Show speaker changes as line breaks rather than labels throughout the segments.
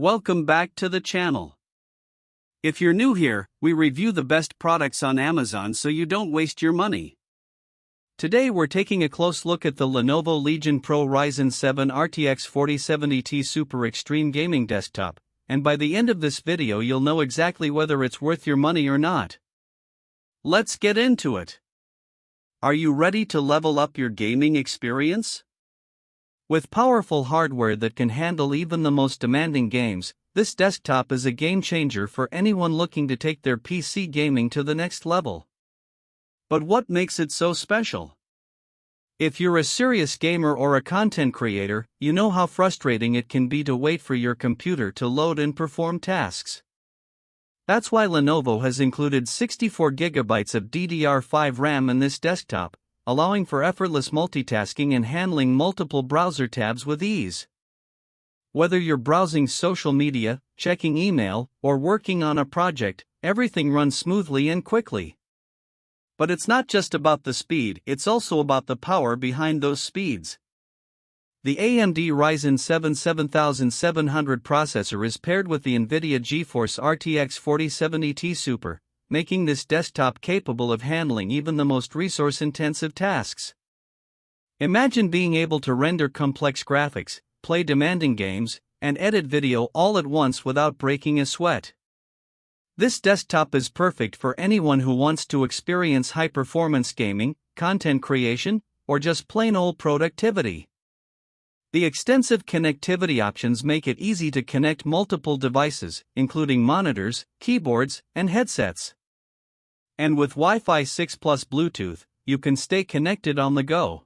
Welcome back to the channel. If you're new here, we review the best products on Amazon so you don't waste your money. Today we're taking a close look at the Lenovo Legion Pro Ryzen 7 RTX 4070T Super Extreme Gaming Desktop, and by the end of this video you'll know exactly whether it's worth your money or not. Let's get into it. Are you ready to level up your gaming experience? With powerful hardware that can handle even the most demanding games, this desktop is a game changer for anyone looking to take their PC gaming to the next level. But what makes it so special? If you're a serious gamer or a content creator, you know how frustrating it can be to wait for your computer to load and perform tasks. That's why Lenovo has included 64GB of DDR5 RAM in this desktop, allowing for effortless multitasking and handling multiple browser tabs with ease. Whether you're browsing social media, checking email, or working on a project, everything runs smoothly and quickly. But it's not just about the speed, it's also about the power behind those speeds. The AMD Ryzen 7 7700 processor is paired with the NVIDIA GeForce RTX 4070T Super, making this desktop capable of handling even the most resource-intensive tasks. Imagine being able to render complex graphics, play demanding games, and edit video all at once without breaking a sweat. This desktop is perfect for anyone who wants to experience high-performance gaming, content creation, or just plain old productivity. The extensive connectivity options make it easy to connect multiple devices, including monitors, keyboards, and headsets. And with Wi-Fi 6 plus Bluetooth, you can stay connected on the go.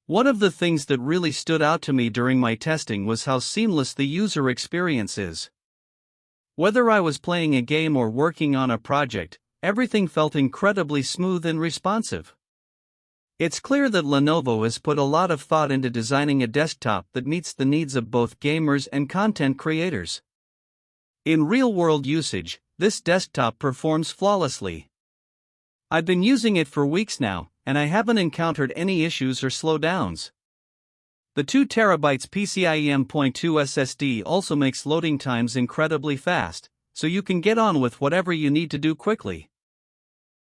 One of the things that really stood out to me during my testing was how seamless the user experience is. Whether I was playing a game or working on a project, everything felt incredibly smooth and responsive. It's clear that Lenovo has put a lot of thought into designing a desktop that meets the needs of both gamers and content creators. In real-world usage, this desktop performs flawlessly. I've been using it for weeks now, and I haven't encountered any issues or slowdowns. The 2TB PCIe M.2 SSD also makes loading times incredibly fast, so you can get on with whatever you need to do quickly.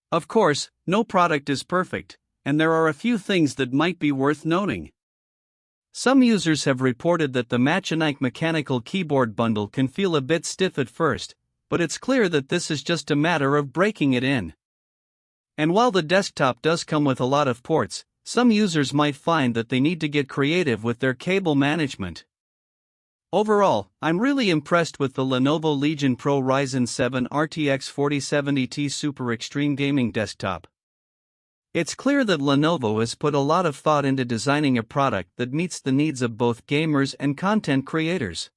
Of course, no product is perfect, and there are a few things that might be worth noting. Some users have reported that the Machinike mechanical keyboard bundle can feel a bit stiff at first, but it's clear that this is just a matter of breaking it in. And while the desktop does come with a lot of ports, some users might find that they need to get creative with their cable management. Overall, I'm really impressed with the Lenovo Legion Pro Ryzen 7 RTX 4070T Super Extreme Gaming Desktop. It's clear that Lenovo has put a lot of thought into designing a product that meets the needs of both gamers and content creators.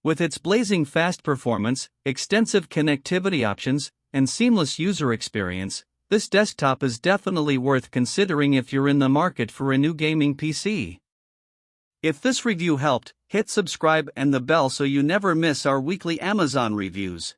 With its blazing fast performance, extensive connectivity options, and seamless user experience, this desktop is definitely worth considering if you're in the market for a new gaming PC. If this review helped, hit subscribe and the bell so you never miss our weekly Amazon reviews.